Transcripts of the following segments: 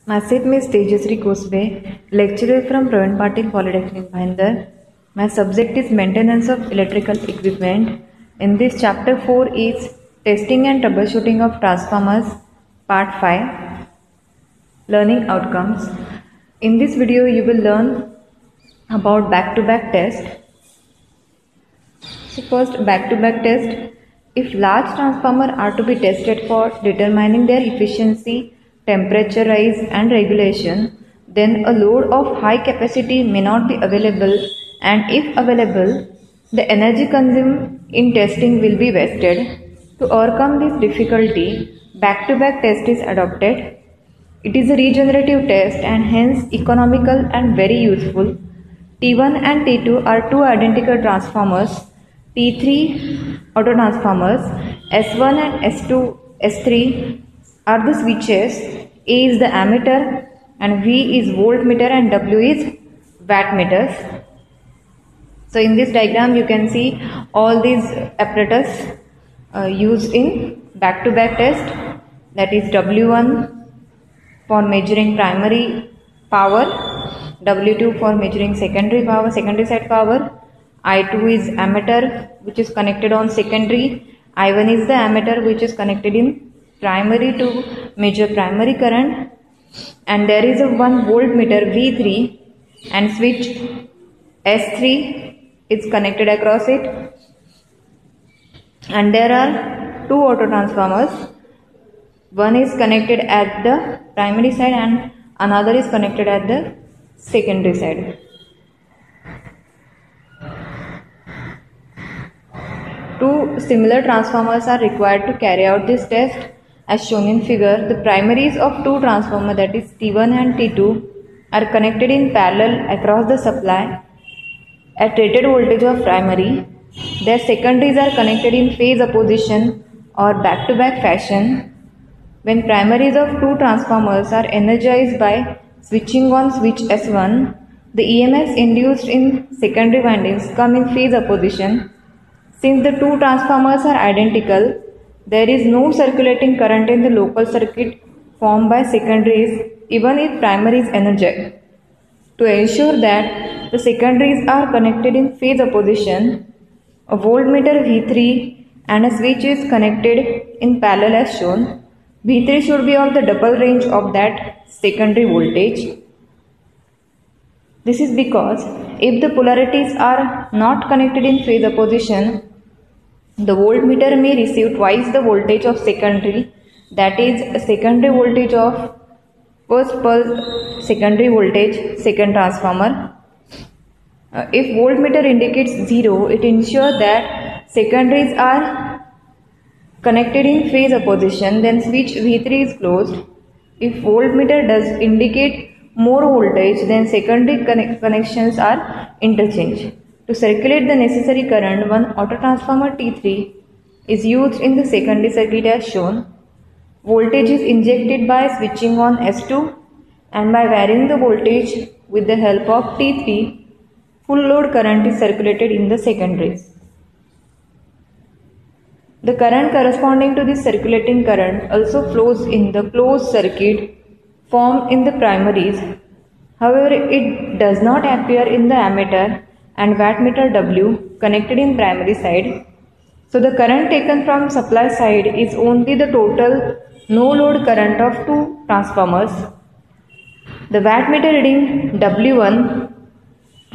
My seat is Tejasri Kosbe, lecturer from Praveen Patil Polytechnic, Bhayandar. My subject is Maintenance of Electrical Equipment. In this chapter 4 is Testing and Troubleshooting of Transformers, Part 5, Learning Outcomes. In this video you will learn about back-to-back test. So first, back-to-back test. If large transformers are to be tested for determining their efficiency, temperature rise and regulation, then a load of high capacity may not be available, and if available, the energy consumed in testing will be wasted. To overcome this difficulty, back-to-back test is adopted. It is a regenerative test and hence economical and very useful. T1 and T2 are two identical transformers. T3 autotransformers, S1 and S2, S3 are the switches. A is the ammeter and V is voltmeter and W is wattmeters. So in this diagram you can see all these apparatus used in back-to-back test, that is W1 for measuring primary power, W2 for measuring secondary power, secondary side power, I2 is ammeter which is connected on secondary, I1 is the ammeter which is connected in primary to measure primary current, and there is a 1 voltmeter V3 and switch S3 is connected across it, and there are two autotransformers. One is connected at the primary side and another is connected at the secondary side. Two similar transformers are required to carry out this test. As shown in figure, the primaries of two transformers, that is T1 and T2, are connected in parallel across the supply at rated voltage of primary. Their secondaries are connected in phase opposition or back-to-back fashion. When primaries of two transformers are energized by switching on switch S1, the EMFs induced in secondary windings come in phase opposition. Since the two transformers are identical, there is no circulating current in the local circuit formed by secondaries even if primary is energized. To ensure that the secondaries are connected in phase opposition, a voltmeter V3 and a switch is connected in parallel as shown. V3 should be of the double range of that secondary voltage. This is because if the polarities are not connected in phase opposition, the voltmeter may receive twice the voltage of secondary, that is secondary voltage of first pulse secondary voltage second transformer. If voltmeter indicates 0, it ensures that secondaries are connected in phase opposition, then switch V3 is closed. If voltmeter does indicate more voltage, then secondary connections are interchanged. To circulate the necessary current, one autotransformer T3 is used in the secondary circuit as shown. Voltage is injected by switching on S2, and by varying the voltage with the help of T3, full load current is circulated in the secondaries. The current corresponding to this circulating current also flows in the closed circuit formed in the primaries. However, it does not appear in the ammeter and wattmeter W connected in primary side. So the current taken from supply side is only the total no load current of two transformers. The wattmeter reading W1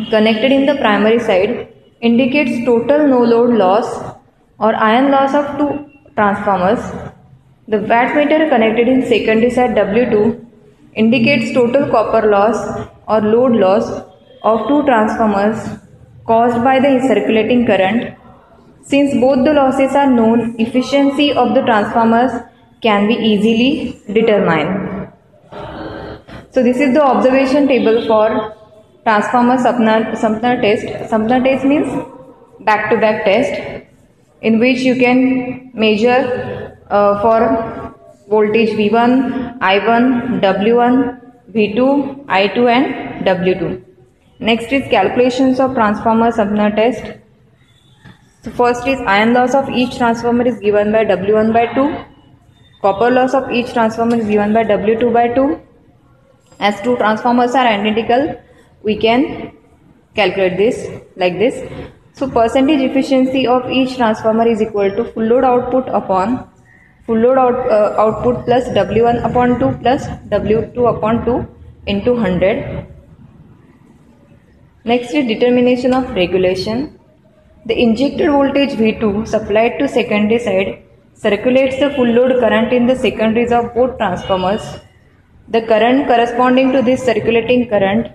connected in the primary side indicates total no load loss or iron loss of two transformers. The wattmeter connected in secondary side W2 indicates total copper loss or load loss of two transformers caused by the circulating current. Since both the losses are known, efficiency of the transformers can be easily determined. So this is the observation table for transformer Sumpner test. Sumpner test means back-to-back test, in which you can measure for voltage V1, I1, W1, V2, I2 and W2. Next is calculations of transformer Sumpner test. So first is iron loss of each transformer is given by W1 by 2. Copper loss of each transformer is given by W2 by 2. As two transformers are identical, we can calculate this like this. So percentage efficiency of each transformer is equal to full load output upon full load output plus W1 upon 2 plus W2 upon 2 into 100. Next is determination of regulation. The injected voltage V2 supplied to secondary side circulates the full load current in the secondaries of both transformers. The current corresponding to this circulating current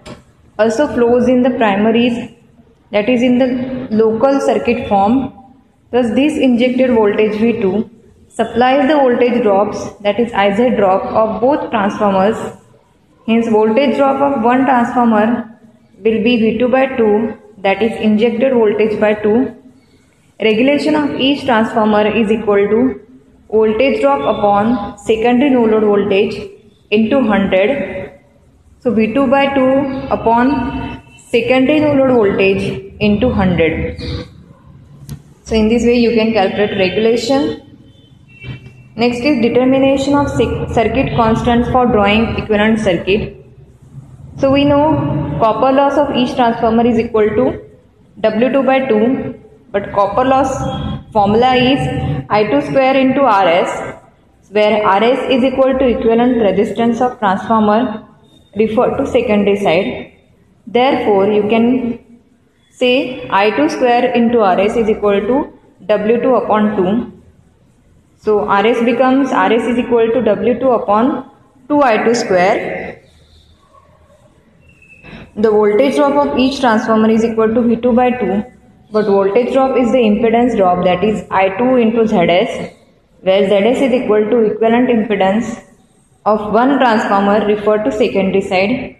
also flows in the primaries, that is in the local circuit form. Thus this injected voltage V2 supplies the voltage drops, that is IZ drop of both transformers. Hence voltage drop of one transformer will be V2 by 2, that is injected voltage by 2. Regulation of each transformer is equal to voltage drop upon secondary no load voltage into 100. So V2 by 2 upon secondary no load voltage into 100. So in this way you can calculate regulation. Next is determination of circuit constants for drawing equivalent circuit. So we know copper loss of each transformer is equal to W2 by 2, but copper loss formula is I2 square into RS, where RS is equal to equivalent resistance of transformer referred to secondary side. Therefore, you can say I2 square into RS is equal to W2 upon 2. So RS is equal to W2 upon 2I2 square. The voltage drop of each transformer is equal to V2 by 2, but voltage drop is the impedance drop, that is I2 into ZS, where ZS is equal to equivalent impedance of one transformer referred to secondary side.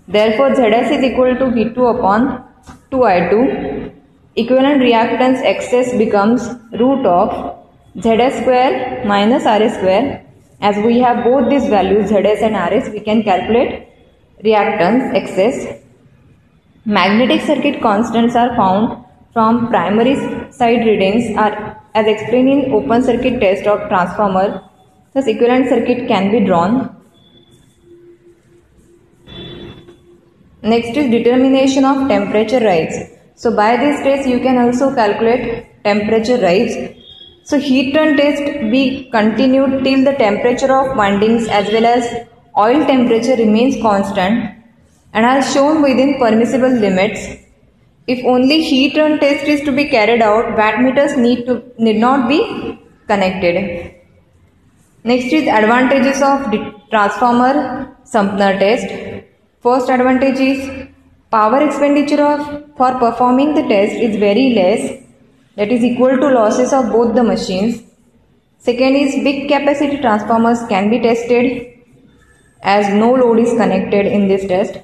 Therefore, ZS is equal to V2 upon 2I2. Equivalent reactance XS becomes root of ZS square minus RS square. As we have both these values ZS and RS, we can calculate reactance XS. Magnetic circuit constants are found from primary side readings are as explained in open circuit test of transformer. Thus equivalent circuit can be drawn. Next is determination of temperature rise. So by this test you can also calculate temperature rise. So heat turn test be continued till the temperature of windings as well as oil temperature remains constant and are shown within permissible limits. If only heat turn test is to be carried out, wattmeters need not be connected. Next is advantages of transformer Sampner test. First advantage is power expenditure for performing the test is very less, that is equal to losses of both the machines. Second is big capacity transformers can be tested as no load is connected in this test.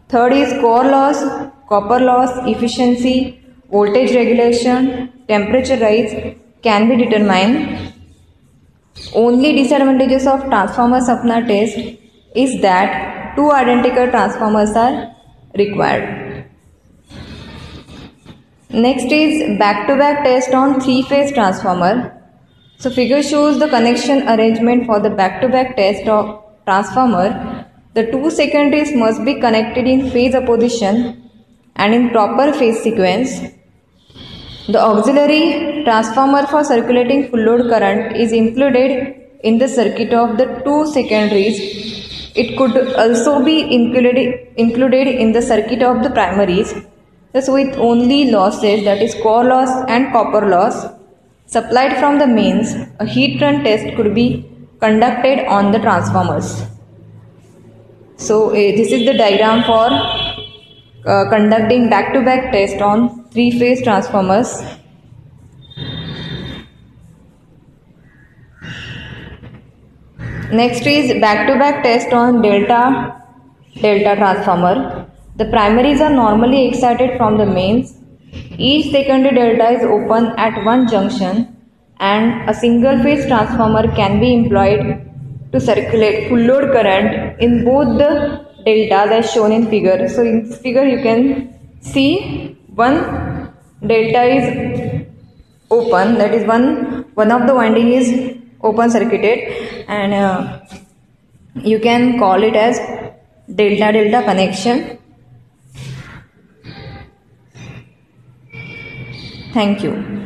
Third is core loss, copper loss, efficiency, voltage regulation, temperature rise can be determined. Only disadvantages of transformer Sampner test is that two identical transformers are required. Next is back-to-back test on three-phase transformer. So figure shows the connection arrangement for the back-to-back test of transformer. The two secondaries must be connected in phase opposition and in proper phase sequence. The auxiliary transformer for circulating full load current is included in the circuit of the two secondaries. It could also be included in the circuit of the primaries. Thus with only losses, that is core loss and copper loss, supplied from the mains, a heat run test could be conducted on the transformers. So this is the diagram for conducting back-to-back test on three-phase transformers. Next is back-to-back test on delta transformer. The primaries are normally excited from the mains. Each secondary delta is open at one junction and a single phase transformer can be employed to circulate full load current in both the deltas as shown in figure. So in this figure you can see one delta is open, that is one of the winding is open circuited, and you can call it as delta-delta connection. Thank you.